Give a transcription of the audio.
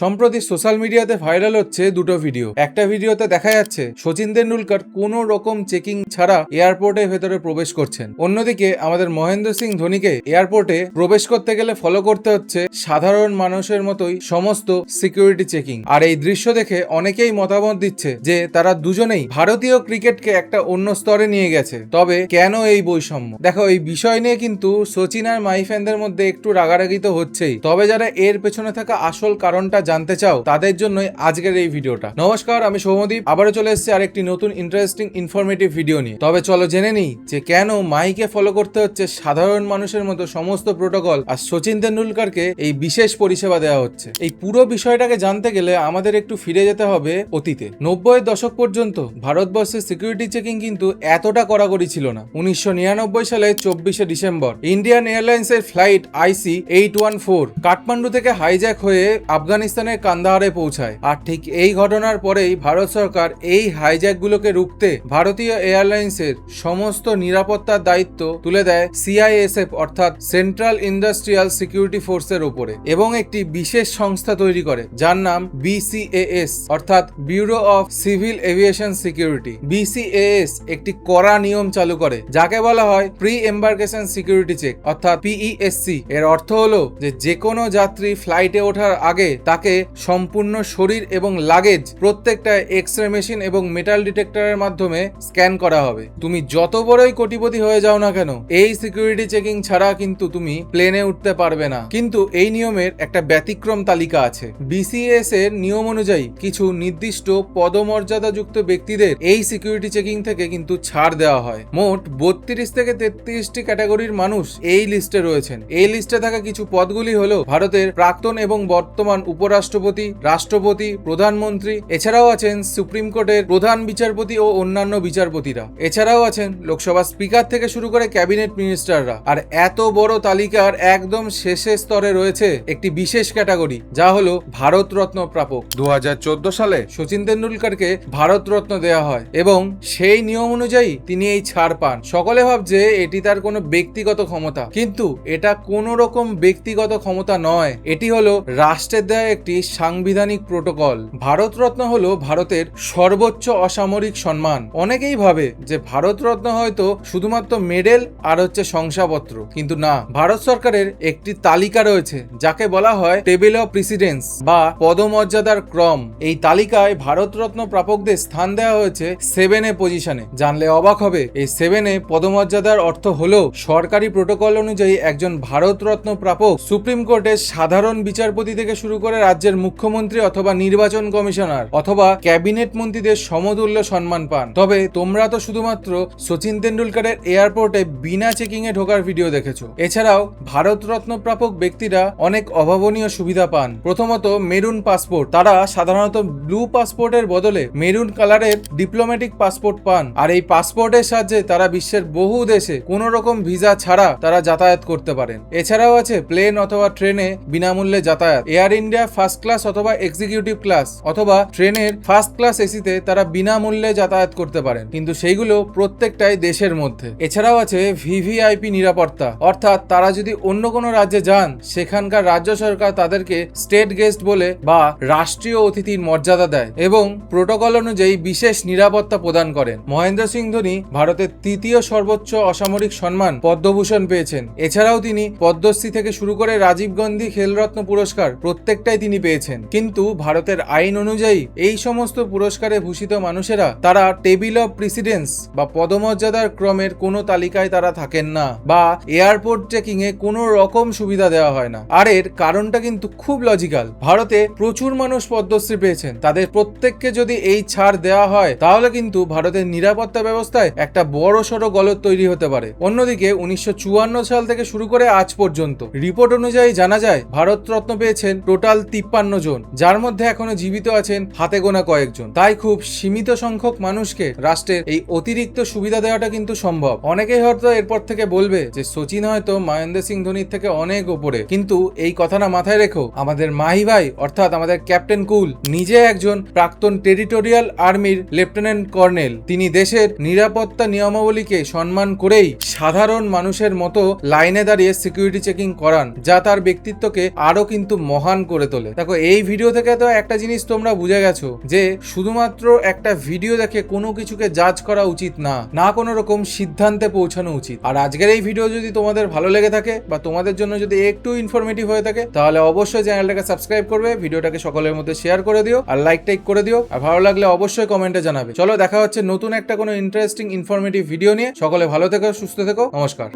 সম্প্রতি সোশ্যাল মিডিয়াতে ভাইরাল হচ্ছে দুটো ভিডিও। একটা ভিডিওতে দেখা যাচ্ছে সচিন তেন্ডুলকর কোনো রকম চেকিং ছাড়া এয়ারপোর্টের ভেতরে প্রবেশ করছেন। অন্যদিকে আমাদের মহেন্দ্র সিং ধোনিকে এয়ারপোর্টে প্রবেশ করতে গেলে ফলো করতে হচ্ছে সাধারণ মানুষের মতোই সমস্ত সিকিউরিটি চেকিং। আর এই দৃশ্য দেখে অনেকেই মতামত দিচ্ছে যে তারা দুজনেই ভারতীয় ক্রিকেটকে একটা অন্য স্তরে নিয়ে গেছে। তবে কেন এই বৈষম্য? দেখো, এই বিষয় নিয়ে কিন্তু সচিন আর মাই ফ্যানদের মধ্যে একটু রাগারাগি তো হচ্ছেই। তবে যারা এর পেছনে থাকা আসল কারণটা জানতে চাও তাদের জন্যই আজকের এই ভিডিওটা। নমস্কার, আমি সৌমদীপ আবারও চলে এসেছি আরেকটি নতুন ইন্টারেস্টিং ইনফরমেটিভ ভিডিও নিয়ে। তবে চলো জেনে নিই যে কেন মাইকে ফলো করতে হচ্ছে সাধারণ মানুষের মতো সমস্ত প্রোটোকল, আর সচিন তেন্ডুলকরকে এই বিশেষ পরিষেবা দেওয়া হচ্ছে। এই পুরো বিষয়টাকে জানতে গেলে আমাদের একটু ফিরে যেতে হবে অতীতে। 90-এর দশক পর্যন্ত ভারতবর্ষের সিকিউরিটি চেকিং কিন্তু এতটা কড়াকড়ি ছিল না। 1999 সালে 24শে ডিসেম্বর ইন্ডিয়ান এয়ারলাইন্সের ফ্লাইট IC-814 কাঠমান্ডু থেকে হাইজ্যাক হয়ে আফগানিস্তানের কান্দাহারে পৌঁছায়। আর ঠিক এই ঘটনার পরেই ভারত সরকার এই হাইজ্যাকগুলোকে রুখতে ভারতীয় এয়ারলাইন্সের সমস্ত নিরাপত্তার দায়িত্ব তুলে দেয় CISF অর্থাৎ সেন্ট্রাল ইন্ডাস্ট্রিয়াল সিকিউরিটি ফোর্সের উপরে, এবং একটি বিশেষ সংস্থা তৈরি করে যার নাম BCAS অর্থাৎ bureau of civil aviation security. BCAS একটি কড়া নিয়ম চালু করে যাকে বলা হয় প্রি এম্বার্কেশন সিকিউরিটি চেক অর্থাৎ PESC। এর অর্থ হলো যে কোনো যাত্রী ফ্লাইটে ওঠার আগে তাকে সম্পূর্ণ শরীর এবং লাগেজ প্রত্যেকটা এক্সরে মেশিন এবং মেটাল ডিটেক্টরের মাধ্যমে স্ক্যান করা হবে। তুমি যত বড়ই কোটিপতি হয়ে যাও না কেন, এই সিকিউরিটি চেকিং ছাড়া কিন্তু তুমি প্লেনে উঠতে পারবে না। কিন্তু এই নিয়মের একটা ব্যতিক্রম তালিকা আছে। BCAS এর নিয়ম অনুযায়ী কিছু নির্দিষ্ট পদমর্যাদাযুক্ত ব্যক্তিদের এই সিকিউরিটি চেকিং থেকে কিন্তু ছাড় দেওয়া হয়। মোট 32 থেকে 33টি ক্যাটাগরির মানুষ এই লিস্টে রয়েছেন। এই লিস্টে থাকা কিছু পদগুলি হলো ভারতের প্রাক্তন এবং বর্তমান উপরাষ্ট্রপতি, রাষ্ট্রপতি, প্রধানমন্ত্রী, এছাড়াও আছেন সুপ্রিম কোর্টের প্রধান বিচারপতি ও অন্যান্য বিচারপতিরা, এছাড়াও আছেন লোকসভা স্পিকার থেকে শুরু করে ক্যাবিনেট মিনিস্টাররা। আর এত বড় তালিকার একদম শেষের স্তরে রয়েছে একটি বিশেষ ক্যাটাগরি যা হলো ভারতরত্ন প্রাপক। 2014 সালে সচিন তেন্ডুলকরকে ভারতরত্ন দেওয়া হয় এবং সেই নিয়ম অনুযায়ী তিনি এই ছাড় পান। সকলে ভাবছে এটি তার কোনো ব্যক্তিগত ক্ষমতা, কিন্তু এটা কোনো রকম ব্যক্তিগত ক্ষমতা নয়। এটি হলো রাষ্ট্রের দেওয়া একটি সাংবিধানিক প্রোটোকল। ভারতরত্ন হলো ভারতের সর্বোচ্চ অসামরিক সম্মান। অনেকেই ভাবে যে ভারতরত্ন হয়তো শুধুমাত্র মেডেল আর হচ্ছে শংসাপত্র, কিন্তু না, ভারত সরকারের একটি তালিকা রয়েছে যাকে বলা হয় টেবিল অফ প্রেসিডেন্স বা পদমর্যাদার ক্রম। এই তালিকায় ভারতরত্ন প্রাপকদের স্থান দেওয়া হয়েছে 7A পজিশনে। জানলে অবাক হবে, এই 7A পদমর্যাদার অর্থ হলো সরকারি প্রোটোকল অনুযায়ী একজন ভারতরত্ন প্রাপক সুপ্রিম কোর্টের সাধারণ বিচারপতি থেকে শুরু করে রাজ্যের মুখ্যমন্ত্রী অথবা নির্বাচন কমিশনার অথবা ক্যাবিনেট মন্ত্রীদের সমতুল্য সম্মান পান। তবে তোমরা তো শুধুমাত্র সচিন তেন্ডুলকরের এয়ারপোর্টে বিনা চেকিং এ ঢোকার ভিডিও দেখেছো। এছাড়াও ভারতরত্ন প্রাপক ব্যক্তিরা অনেক অভাবনীয় সুবিধা পান। প্রথমত, মেরুন পাসপোর্ট। তারা সাধারণত ব্লু পাসপোর্টের বদলে মেরুন কালারের ডিপ্লোম্যাটিক পাসপোর্ট পান। আর এই পাসপোর্টের সাহায্যে তারা বিশ্বের বহু দেশে কোনো রকম ভিসা ছাড়া তারা যাতায়াত করতে পারেন। এছাড়াও আছে প্লেন অথবা ট্রেনে বিনামূল্যে যাতায়াত। এয়ার ইন্ডিয়া ফার্স্ট ক্লাস অথবা এক্সিকিউটিভ ক্লাস অথবা ট্রেনের ফার্স্ট ক্লাস এসিতে তারা বিনামূল্যে যাতায়াত করতে পারেন, কিন্তু সেইগুলো প্রত্যেকটাই দেশের মধ্যে। এছাড়াও আছে VVIP নিরাপত্তা, অর্থাৎ তারা যদি অন্য কোনো রাজ্যে যান সেখানকার রাজ্য সরকার তাদেরকে স্টেট গেস্ট বলে বা রাষ্ট্রীয় অতিথির মর্যাদা দেয় এবং প্রোটোকল অনুযায়ী বিশেষ নিরাপত্তা প্রদান করেন। মহেন্দ্র সিং ধোনি ভারতের তৃতীয় সর্বোচ্চ অসামরিক সম্মান পদ্মভূষণ পেয়েছেন। এছাড়াও তিনি পদ্মশ্রী থেকে শুরু করে রাজীব গান্ধী খেলরত্ন পুরস্কার প্রত্যেকটাই তিনি পেয়েছেন। কিন্তু ভারতের আইন অনুযায়ী এই সমস্ত পুরস্কারে ভূষিত মানুষেরা তারা টেবিল অফ প্রেসিডেন্স বা পদমর্যাদার ক্রমের কোনো তালিকায় তারা থাকেন না, বা এয়ারপোর্ট চেকিং এ কোনো রকম সুবিধা দেওয়া হয় না। আর এর কারণটা কিন্তু খুব লজিক্যাল। ভারতে প্রচুর মানুষ পদ্মশ্রী পেয়েছেন, তাদের প্রত্যেককে যদি এই ছাড় দেওয়া হয় তাহলে কিন্তু ভারতের নিরাপত্তা ব্যবস্থায় একটা বড় সড়ো গলদ তৈরি হতে পারে। অন্যদিকে 1954 সাল থেকে শুরু করে আজ পর্যন্ত রিপোর্ট অনুযায়ী জানা যায় ভারতরত্ন পেয়েছেন টোটাল 53 জন, যার মধ্যে এখনো জীবিত আছেন হাতে গোনা কয়েকজন। তাই খুব সীমিত সংখ্যক মানুষকে রাষ্ট্রের এই অতিরিক্ত সুবিধা দেওয়াটা কিন্তু সম্ভব। অনেকেই হয়তো এরপর থেকে বলবে যে সচিন হয়তো মহেন্দ্র সিং ধোনির থেকে অনেক উপরে, কিন্তু এই কথাটা মাথায় রেখো, আমাদের মাহি ভাই অর্থাৎ আমাদের ক্যাপ্টেন কুল নিজে একজন প্রাক্তন টেরিটোরিয়াল আর্মির লেফটেন্যান্ট কর্নেল। তিনি দেশের নিরাপত্তা নিয়মাবলীকে সম্মান করেই সাধারণ মানুষের মতো লাইনে দাঁড়িয়ে সিকিউরিটি চেকিং করান, যা তার ব্যক্তিত্বকে আরো কিন্তু মহান করে তোলে। বলে। দেখো এই ভিডিও থেকে তো একটা জিনিস তোমরা বুঝে গেছো যে শুধুমাত্র একটা ভিডিও দেখে কোনো কিছুকে জাজ করা উচিত না, না কোনো রকম সিদ্ধান্তে পৌঁছানো উচিত। আর আজকের এই ভিডিও যদি তোমাদের ভালো লেগে থাকে বা তোমাদের জন্য যদি একটু ইনফরমেটিভ হয়ে থাকে তাহলে অবশ্যই চ্যানেলটাকে সাবস্ক্রাইব করবে, ভিডিওটাকে সকলের মধ্যে শেয়ার করে দিও আর লাইক টাইক করে দিও। আর ভালো লাগলে অবশ্যই কমেন্টে জানাবে। চলো দেখা হচ্ছে নতুন একটা কোনো ইন্টারেস্টিং ইনফরমেটিভ ভিডিও নিয়ে। সকলে ভালো থেকো, সুস্থ থেকো, নমস্কার।